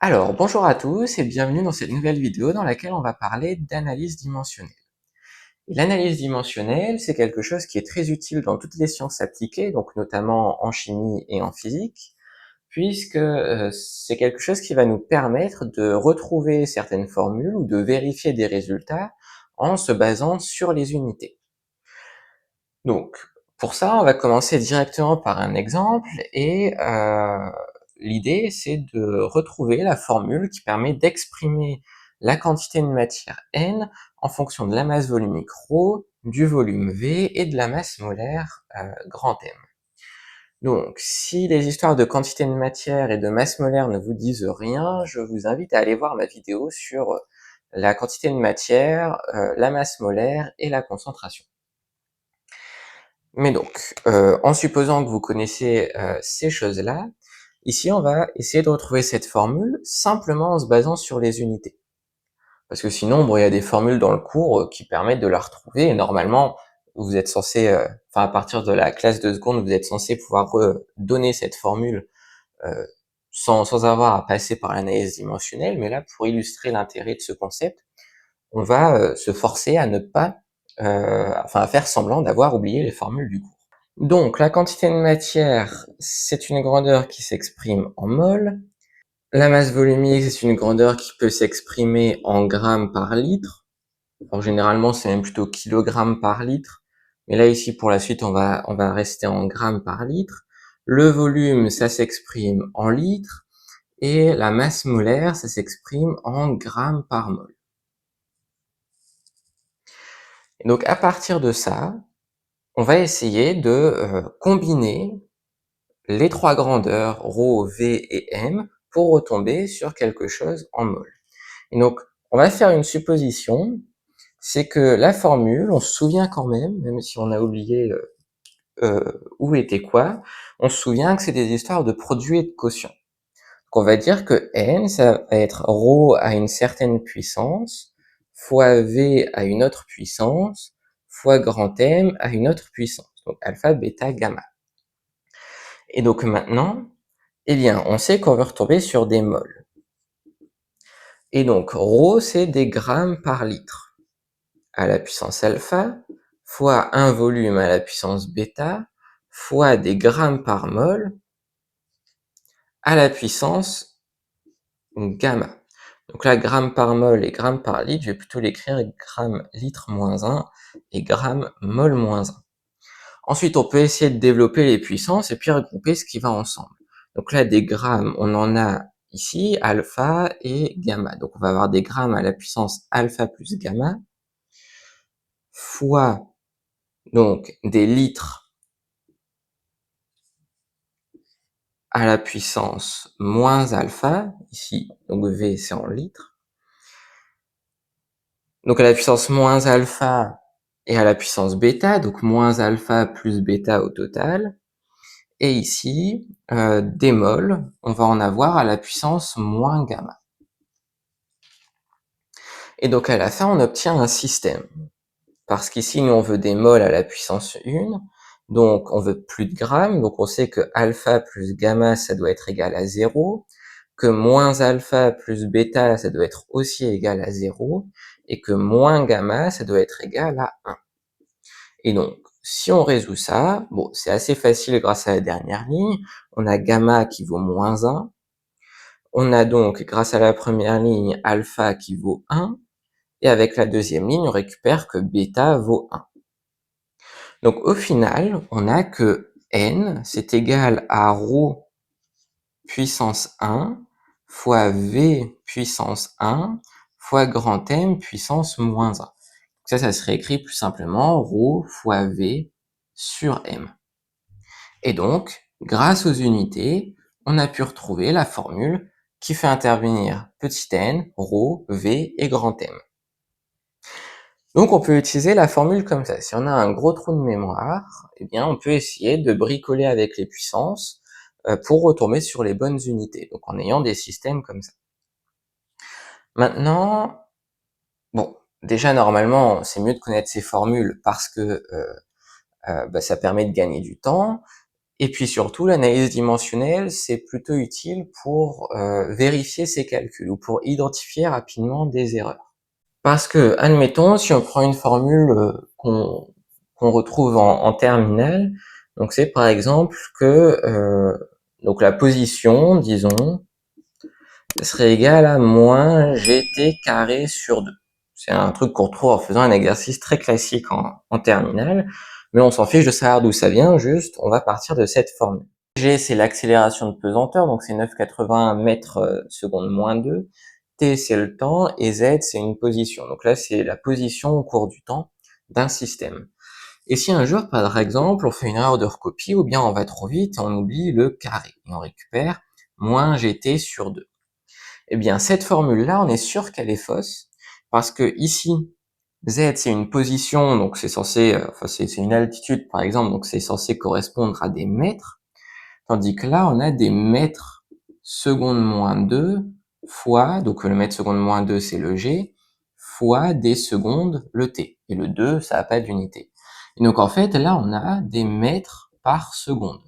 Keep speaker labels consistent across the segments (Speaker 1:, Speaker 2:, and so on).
Speaker 1: Alors, bonjour à tous et bienvenue dans cette nouvelle vidéo dans laquelle on va parler d'analyse dimensionnelle. Et l'analyse dimensionnelle, c'est quelque chose qui est très utile dans toutes les sciences appliquées, donc notamment en chimie et en physique, puisque c'est quelque chose qui va nous permettre de retrouver certaines formules ou de vérifier des résultats en se basant sur les unités. Donc, pour ça, on va commencer directement par un exemple et l'idée, c'est de retrouver la formule qui permet d'exprimer la quantité de matière N en fonction de la masse volumique ρ, du volume V et de la masse molaire grand M. Donc, si les histoires de quantité de matière et de masse molaire ne vous disent rien, je vous invite à aller voir ma vidéo sur la quantité de matière, la masse molaire et la concentration. Mais donc, en supposant que vous connaissez ces choses-là, ici on va essayer de retrouver cette formule simplement en se basant sur les unités. Parce que sinon, bon, il y a des formules dans le cours qui permettent de la retrouver, et normalement, vous êtes censé, à partir de la classe de seconde, vous êtes censé pouvoir donner cette formule euh, sans avoir à passer par l'analyse dimensionnelle, mais là, pour illustrer l'intérêt de ce concept, on va se forcer à ne pas, à faire semblant d'avoir oublié les formules du cours. Donc, la quantité de matière, c'est une grandeur qui s'exprime en mol. La masse volumique, c'est une grandeur qui peut s'exprimer en grammes par litre. Alors, généralement, c'est même plutôt kilogrammes par litre. Mais là, ici, pour la suite, on va rester en grammes par litre. Le volume, ça s'exprime en litres. Et la masse molaire, ça s'exprime en grammes par mol. Et donc, à partir de ça, on va essayer de combiner les trois grandeurs ρ, V et M pour retomber sur quelque chose en mol. Et donc, on va faire une supposition, c'est que la formule, on se souvient quand même si on a oublié où était quoi, on se souvient que c'est des histoires de produits et de quotients. Donc on va dire que N, ça va être ρ à une certaine puissance, fois V à une autre puissance, fois grand M à une autre puissance. Donc alpha, bêta, gamma. Et donc maintenant, eh bien, on sait qu'on veut retomber sur des mols. Et donc, ρ, c'est des grammes par litre à la puissance alpha, fois un volume à la puissance bêta, fois des grammes par mol à la puissance gamma. Donc là, grammes par mol et grammes par litre, je vais plutôt l'écrire grammes litre moins 1 et grammes mol moins 1. Ensuite, on peut essayer de développer les puissances et puis regrouper ce qui va ensemble. Donc là, des grammes, on en a ici, alpha et gamma. Donc on va avoir des grammes à la puissance alpha plus gamma, fois donc des litres à la puissance moins alpha, ici, donc V c'est en litres. Donc à la puissance moins alpha et à la puissance bêta, donc moins alpha plus bêta au total. Et ici, des mols, on va en avoir à la puissance moins gamma. Et donc à la fin, on obtient un système. Parce qu'ici, nous, on veut des mols à la puissance 1, donc on veut plus de grammes, donc on sait que alpha plus gamma, ça doit être égal à 0, que moins alpha plus bêta, ça doit être aussi égal à 0, et que moins gamma, ça doit être égal à 1. Et donc, si on résout ça, bon, c'est assez facile grâce à la dernière ligne, on a gamma qui vaut moins 1, on a donc, grâce à la première ligne, alpha qui vaut 1, et avec la deuxième ligne, on récupère que bêta vaut 1. Donc au final, on a que n, c'est égal à ρ puissance 1 fois v puissance 1 fois grand M puissance moins 1. Ça serait écrit plus simplement ρ fois v sur m. Et donc, grâce aux unités, on a pu retrouver la formule qui fait intervenir petit n, ρ, v et grand M. Donc on peut utiliser la formule comme ça. Si on a un gros trou de mémoire, eh bien on peut essayer de bricoler avec les puissances pour retomber sur les bonnes unités, donc en ayant des systèmes comme ça. Maintenant, bon, déjà normalement c'est mieux de connaître ces formules parce que ça permet de gagner du temps, Et puis surtout, l'analyse dimensionnelle, c'est plutôt utile pour vérifier ses calculs ou pour identifier rapidement des erreurs. Parce que, admettons, si on prend une formule qu'on retrouve en terminale, donc c'est par exemple que donc la position, disons, serait égale à moins gt carré sur 2. C'est un truc qu'on retrouve en faisant un exercice très classique en terminale, mais on s'en fiche de savoir d'où ça vient, juste on va partir de cette formule. G, c'est l'accélération de pesanteur, donc c'est 9,81 mètres seconde moins 2. T, c'est le temps, et Z, c'est une position. Donc là, c'est la position au cours du temps d'un système. Et si un jour, par exemple, on fait une erreur de recopie, ou bien on va trop vite et on oublie le carré, et on récupère moins gt sur 2. Eh bien, cette formule-là, on est sûr qu'elle est fausse, parce que ici, Z, c'est une position, donc c'est censé, enfin, c'est une altitude, par exemple, donc c'est censé correspondre à des mètres, tandis que là, on a des mètres seconde moins 2 fois, donc le mètre seconde moins 2, c'est le G, fois des secondes, le T. Et le 2, ça n'a pas d'unité. Et donc, en fait, là, on a des mètres par seconde,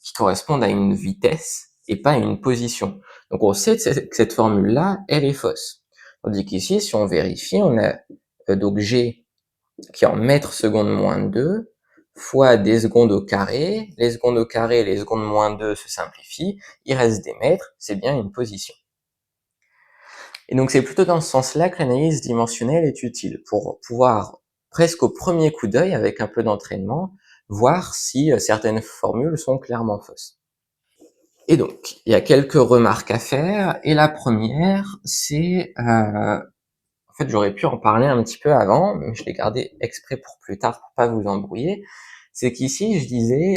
Speaker 1: qui correspondent à une vitesse et pas à une position. Donc on sait que cette formule-là, elle est fausse. Tandis qu'ici, si on vérifie, on a donc G qui est en mètres secondes moins 2 fois des secondes au carré. Les secondes au carré et les secondes moins 2 se simplifient. Il reste des mètres, c'est bien une position. Et donc c'est plutôt dans ce sens-là que l'analyse dimensionnelle est utile, pour pouvoir presque au premier coup d'œil, avec un peu d'entraînement, voir si certaines formules sont clairement fausses. Et donc, il y a quelques remarques à faire, et la première, c'est... en fait, j'aurais pu en parler un petit peu avant, mais je l'ai gardé exprès pour plus tard, pour pas vous embrouiller, c'est qu'ici, je disais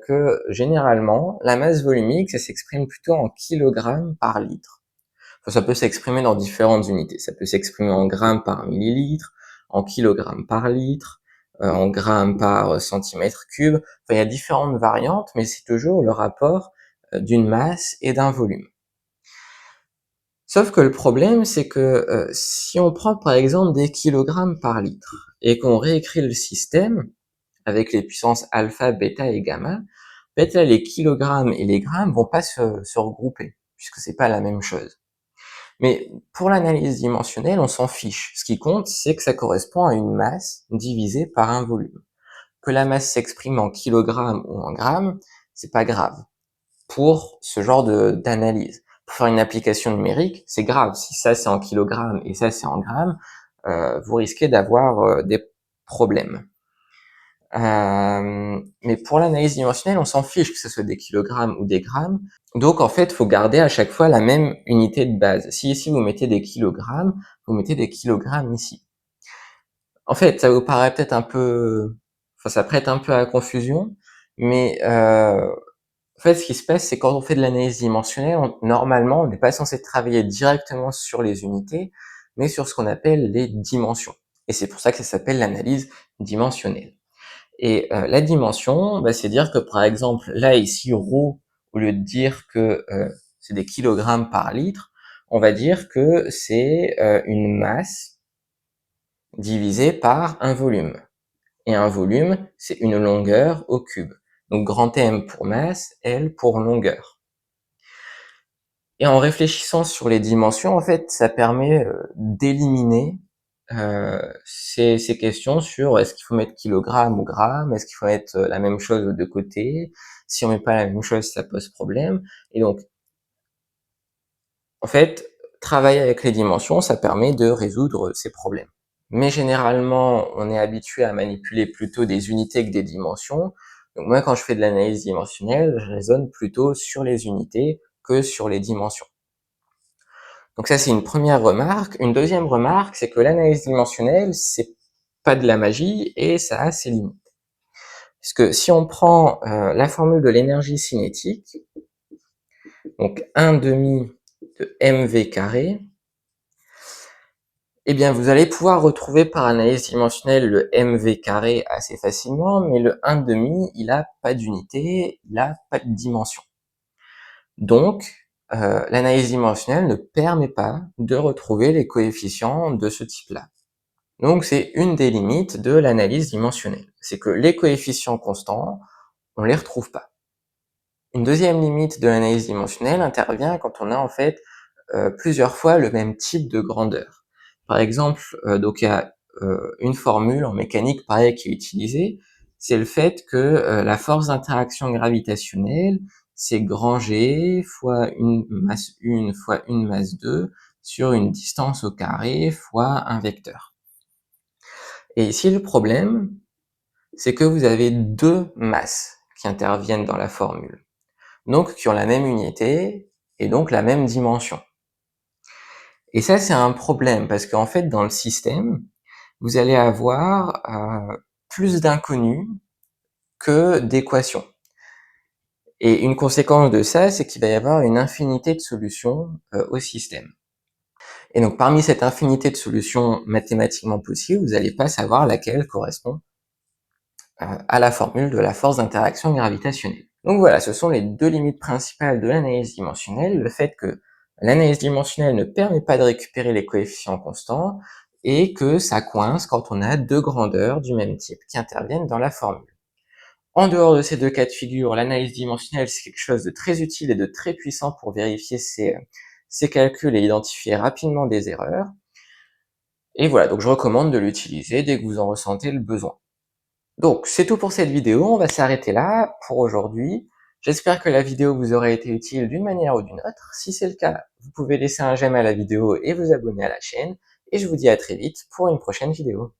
Speaker 1: que généralement, la masse volumique, ça s'exprime plutôt en kilogrammes par litre. Enfin, ça peut s'exprimer dans différentes unités. Ça peut s'exprimer en grammes par millilitre, en kilogrammes par litre, en grammes par centimètre cube. Enfin, il y a différentes variantes, mais c'est toujours le rapport d'une masse et d'un volume. Sauf que le problème, c'est que si on prend par exemple des kilogrammes par litre et qu'on réécrit le système avec les puissances alpha, bêta et gamma, en fait là les kilogrammes et les grammes vont pas se regrouper, puisque c'est pas la même chose. Mais pour l'analyse dimensionnelle, on s'en fiche. Ce qui compte, c'est que ça correspond à une masse divisée par un volume. Que la masse s'exprime en kilogrammes ou en grammes, c'est pas grave. Pour ce genre d'analyse. Pour faire une application numérique, c'est grave. Si ça c'est en kilogrammes et ça c'est en grammes, vous risquez d'avoir des problèmes. Mais pour l'analyse dimensionnelle, on s'en fiche que ce soit des kilogrammes ou des grammes. Donc en fait, il faut garder à chaque fois la même unité de base. Si ici vous mettez des kilogrammes, vous mettez des kilogrammes ici. En fait, ça vous paraît peut-être un peu... Enfin, ça prête un peu à la confusion, mais en fait, ce qui se passe, c'est quand on fait de l'analyse dimensionnelle, normalement, on n'est pas censé travailler directement sur les unités, mais sur ce qu'on appelle les dimensions. Et c'est pour ça que ça s'appelle l'analyse dimensionnelle. Et la dimension, bah, c'est dire que par exemple, là ici, ρ, au lieu de dire que c'est des kilogrammes par litre, on va dire que c'est une masse divisée par un volume. Et un volume, c'est une longueur au cube. Donc grand M pour masse, L pour longueur. Et en réfléchissant sur les dimensions, en fait, ça permet d'éliminer ces questions sur est-ce qu'il faut mettre kilogramme ou gramme, est-ce qu'il faut mettre la même chose de côté, si on met pas la même chose, ça pose problème. Et donc, en fait, travailler avec les dimensions, ça permet de résoudre ces problèmes. Mais généralement, on est habitué à manipuler plutôt des unités que des dimensions. Donc moi, quand je fais de l'analyse dimensionnelle, je raisonne plutôt sur les unités que sur les dimensions. Donc ça, c'est une première remarque. Une deuxième remarque, c'est que l'analyse dimensionnelle, c'est pas de la magie et ça a ses limites. Puisque si on prend la formule de l'énergie cinétique, donc 1/2 de mv carré, eh bien, vous allez pouvoir retrouver par analyse dimensionnelle le mv carré assez facilement, mais le 1/2, il a pas d'unité, il a pas de dimension. Donc, l'analyse dimensionnelle ne permet pas de retrouver les coefficients de ce type-là. Donc, c'est une des limites de l'analyse dimensionnelle. C'est que les coefficients constants, on les retrouve pas. Une deuxième limite de l'analyse dimensionnelle intervient quand on a en fait plusieurs fois le même type de grandeur. Par exemple, donc il y a une formule en mécanique pareil qui est utilisée, c'est le fait que la force d'interaction gravitationnelle, c'est grand G fois une masse 1 fois une masse 2 sur une distance au carré fois un vecteur. Et ici, le problème, c'est que vous avez deux masses qui interviennent dans la formule, donc qui ont la même unité et donc la même dimension. Et ça, c'est un problème parce qu'en fait, dans le système, vous allez avoir plus d'inconnus que d'équations. Et une conséquence de ça, c'est qu'il va y avoir une infinité de solutions au système. Et donc, parmi cette infinité de solutions mathématiquement possibles, vous n'allez pas savoir laquelle correspond à la formule de la force d'interaction gravitationnelle. Donc voilà, ce sont les deux limites principales de l'analyse dimensionnelle, le fait que l'analyse dimensionnelle ne permet pas de récupérer les coefficients constants et que ça coince quand on a deux grandeurs du même type qui interviennent dans la formule. En dehors de ces deux cas de figure, l'analyse dimensionnelle, c'est quelque chose de très utile et de très puissant pour vérifier ces calculs et identifier rapidement des erreurs. Et voilà, donc je recommande de l'utiliser dès que vous en ressentez le besoin. Donc, c'est tout pour cette vidéo, on va s'arrêter là pour aujourd'hui. J'espère que la vidéo vous aura été utile d'une manière ou d'une autre. Si c'est le cas, vous pouvez laisser un j'aime à la vidéo et vous abonner à la chaîne. Et je vous dis à très vite pour une prochaine vidéo.